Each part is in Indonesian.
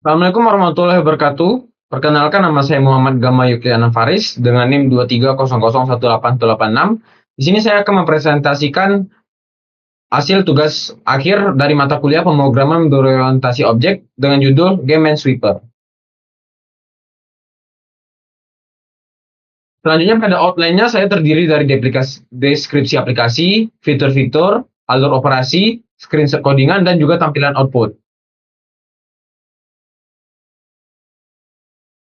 Assalamualaikum warahmatullahi wabarakatuh. Perkenalkan, nama saya Muhammad Gama Yukliana Faris dengan NIM 23001818. Di sini saya akan mempresentasikan hasil tugas akhir dari mata kuliah pemrograman berorientasi objek dengan judul Game Minesweeper. Selanjutnya pada outline-nya saya terdiri dari deskripsi aplikasi, fitur-fitur, alur operasi, screenshot codingan, dan juga tampilan output.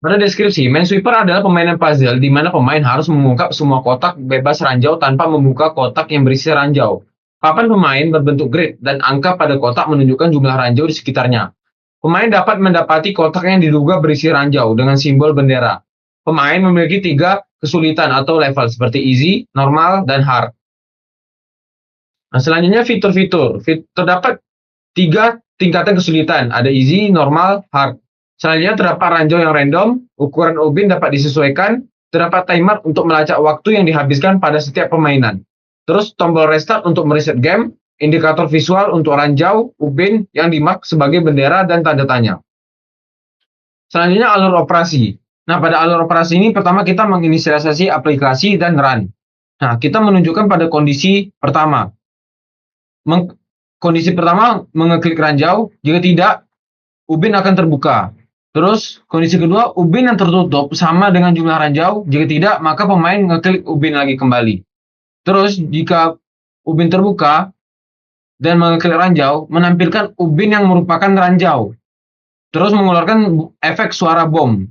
Pada deskripsi, Minesweeper adalah permainan puzzle di mana pemain harus mengungkap semua kotak bebas ranjau tanpa membuka kotak yang berisi ranjau. Papan pemain berbentuk grid dan angka pada kotak menunjukkan jumlah ranjau di sekitarnya. Pemain dapat mendapati kotak yang diduga berisi ranjau dengan simbol bendera. Pemain memiliki 3 kesulitan atau level seperti easy, normal, dan hard. Nah, selanjutnya fitur-fitur. Terdapat 3 tingkatan kesulitan, ada easy, normal, hard. Selanjutnya terdapat ranjau yang random, ukuran ubin dapat disesuaikan, terdapat timer untuk melacak waktu yang dihabiskan pada setiap permainan. Terus tombol restart untuk mereset game, indikator visual untuk ranjau, ubin yang dimark sebagai bendera dan tanda tanya. Selanjutnya alur operasi. Nah, pada alur operasi ini pertama kita menginisialisasi aplikasi dan run. Nah, kita menunjukkan pada kondisi pertama. Kondisi pertama mengeklik ranjau, jika tidak, ubin akan terbuka. Terus kondisi kedua, ubin yang tertutup sama dengan jumlah ranjau, jika tidak maka pemain ngeklik ubin lagi kembali. Terus jika ubin terbuka dan mengeklik ranjau, menampilkan ubin yang merupakan ranjau. Terus mengeluarkan efek suara bom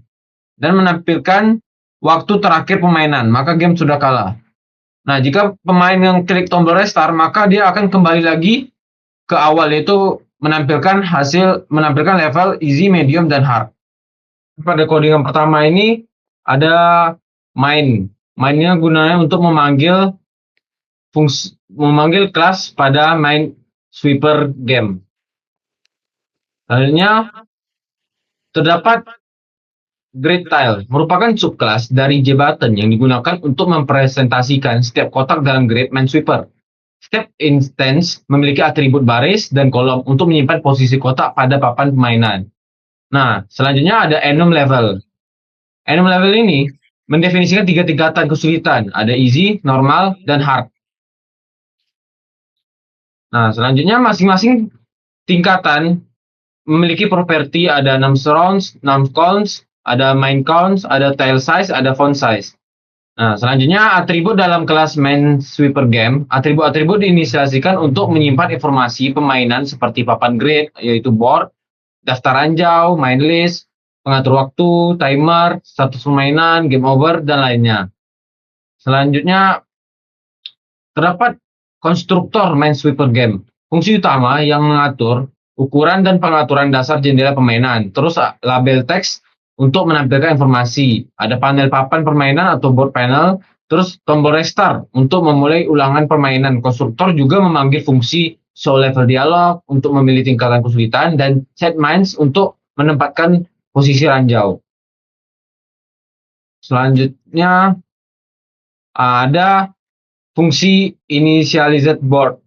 dan menampilkan waktu terakhir permainan, maka game sudah kalah. Nah, jika pemain yang klik tombol restart, maka dia akan kembali lagi ke awal, yaitu menampilkan level easy, medium, dan hard. Pada codingan pertama ini ada main. Mainnya gunanya untuk memanggil kelas pada Minesweeper game. Selanjutnya terdapat grid tile, merupakan subclass dari JButton yang digunakan untuk mempresentasikan setiap kotak dalam grid Minesweeper. Setiap instance memiliki atribut baris dan kolom untuk menyimpan posisi kotak pada papan permainan. Nah, selanjutnya ada enum level. Enum level ini mendefinisikan 3 tingkatan kesulitan, ada easy, normal, dan hard. Nah, selanjutnya masing-masing tingkatan memiliki properti, ada 6 surrounds, 6 counts, ada main counts, ada tile size, ada font size. Nah, selanjutnya atribut dalam kelas Minesweeper game. Atribut-atribut diinisialisasikan untuk menyimpan informasi permainan seperti papan grid, yaitu board, daftar ranjau, main list, pengatur waktu, timer, status permainan, game over, dan lainnya. Selanjutnya terdapat konstruktor Minesweeper game. Fungsi utama yang mengatur ukuran dan pengaturan dasar jendela permainan. Terus label teks untuk menampilkan informasi. Ada panel papan permainan atau board panel, terus tombol restart untuk memulai ulangan permainan. Konstruktor juga memanggil fungsi show level dialog untuk memilih tingkatan kesulitan, dan set mines untuk menempatkan posisi ranjau. Selanjutnya ada fungsi initialized board.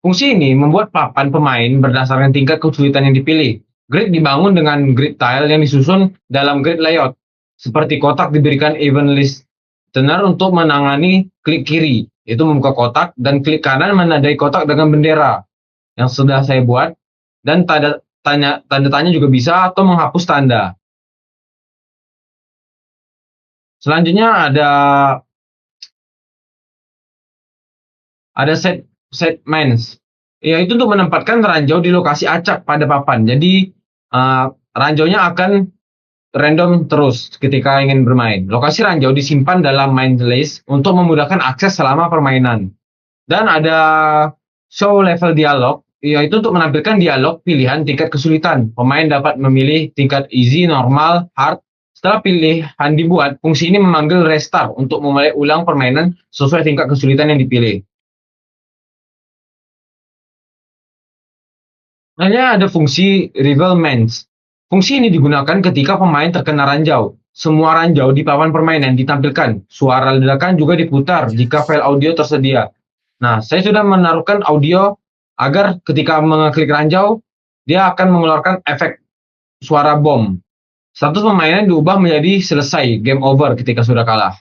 Fungsi ini membuat papan pemain berdasarkan tingkat kesulitan yang dipilih. Grid dibangun dengan grid tile yang disusun dalam grid layout. Seperti kotak diberikan event listener untuk menangani klik kiri, yaitu membuka kotak, dan klik kanan menandai kotak dengan bendera yang sudah saya buat, dan tanda tanya juga bisa, atau menghapus tanda. Selanjutnya ada set mines, yaitu untuk menempatkan ranjau di lokasi acak pada papan. Jadi ranjaunya akan random terus ketika ingin bermain. Lokasi ranjau disimpan dalam main list untuk memudahkan akses selama permainan. Dan ada show level dialog, yaitu untuk menampilkan dialog pilihan tingkat kesulitan. Pemain dapat memilih tingkat easy, normal, hard. Setelah pilihan dibuat, fungsi ini memanggil restart untuk memulai ulang permainan sesuai tingkat kesulitan yang dipilih. Hanya ada fungsi Rival Mines. Fungsi ini digunakan ketika pemain terkena ranjau. Semua ranjau di papan permainan ditampilkan. Suara ledakan juga diputar jika file audio tersedia. Nah, saya sudah menaruhkan audio agar ketika mengeklik ranjau, dia akan mengeluarkan efek suara bom. Status permainan diubah menjadi selesai, game over ketika sudah kalah.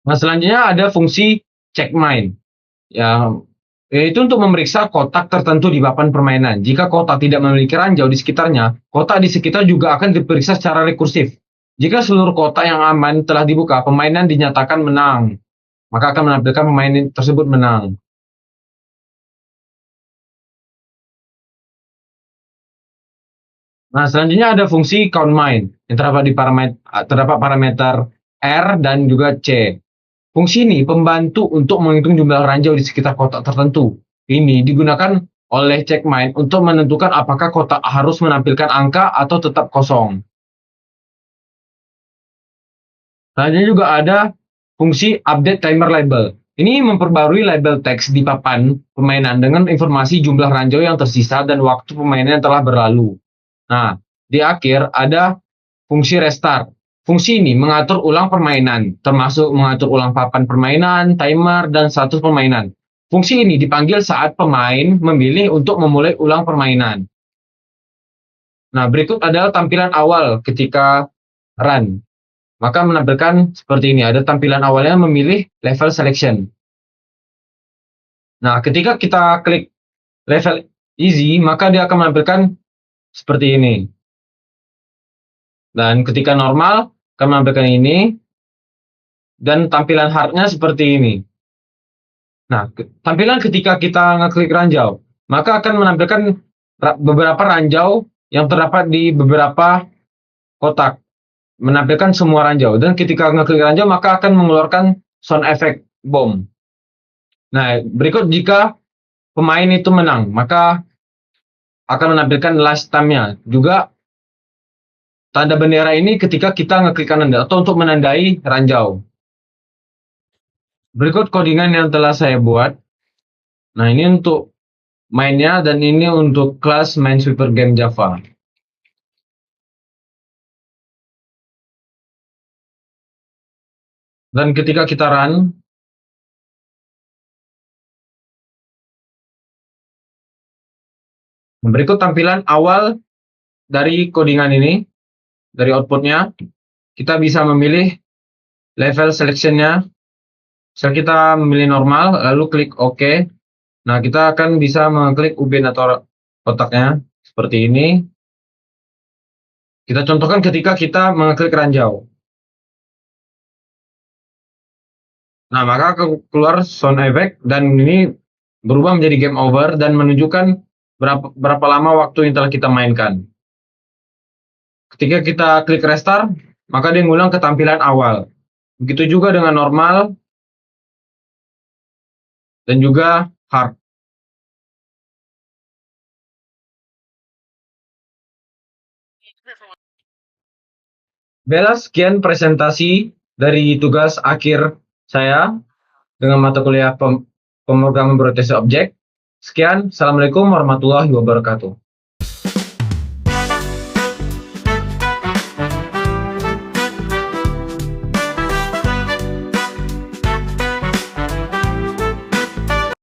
Nah, selanjutnya ada fungsi check mine. Ya, yaitu untuk memeriksa kotak tertentu di papan permainan. Jika kotak tidak memiliki ranjau di sekitarnya, kotak di sekitar juga akan diperiksa secara rekursif. Jika seluruh kotak yang aman telah dibuka, permainan dinyatakan menang. Maka akan menampilkan pemain tersebut menang. Nah, selanjutnya ada fungsi count mine yang terdapat parameter R dan juga C. Fungsi ini membantu untuk menghitung jumlah ranjau di sekitar kotak tertentu. Ini digunakan oleh checkmine untuk menentukan apakah kotak harus menampilkan angka atau tetap kosong. Selanjutnya juga ada fungsi update timer label. Ini memperbarui label teks di papan permainan dengan informasi jumlah ranjau yang tersisa dan waktu permainan yang telah berlalu. Nah, di akhir ada fungsi restart. Fungsi ini mengatur ulang permainan, termasuk mengatur ulang papan permainan, timer, dan status permainan. Fungsi ini dipanggil saat pemain memilih untuk memulai ulang permainan. Nah, berikut adalah tampilan awal ketika run. Maka menampilkan seperti ini. Ada tampilan awalnya memilih level selection. Nah, ketika kita klik level easy, maka dia akan menampilkan seperti ini. Dan ketika normal, akan menampilkan ini. Dan tampilan hardnya seperti ini. Nah, tampilan ketika kita ngeklik ranjau, maka akan menampilkan beberapa ranjau yang terdapat di beberapa kotak. Menampilkan semua ranjau. Dan ketika ngeklik ranjau, maka akan mengeluarkan sound effect bom. Nah, berikut jika pemain itu menang, maka akan menampilkan last time-nya. Juga tanda bendera ini ketika kita ngeklik kanan atau untuk menandai ranjau. Berikut codingan yang telah saya buat. Nah, ini untuk mainnya dan ini untuk kelas Minesweeper Game Java. Dan ketika kita run, berikut tampilan awal dari codingan ini, dari outputnya. Kita bisa memilih level selection-nya. Misal kita memilih normal, lalu klik OK. Nah, kita akan bisa mengklik ubin atau kotaknya seperti ini. Kita contohkan ketika kita mengklik ranjau. Nah, maka keluar sound effect dan ini berubah menjadi game over dan menunjukkan berapa lama waktu yang telah kita mainkan. Ketika kita klik restart, maka dia mengulang ke tampilan awal. Begitu juga dengan normal dan juga hard. Bella, sekian presentasi dari tugas akhir saya dengan mata kuliah pemrograman berorientasi objek. Sekian, Assalamualaikum warahmatullahi wabarakatuh.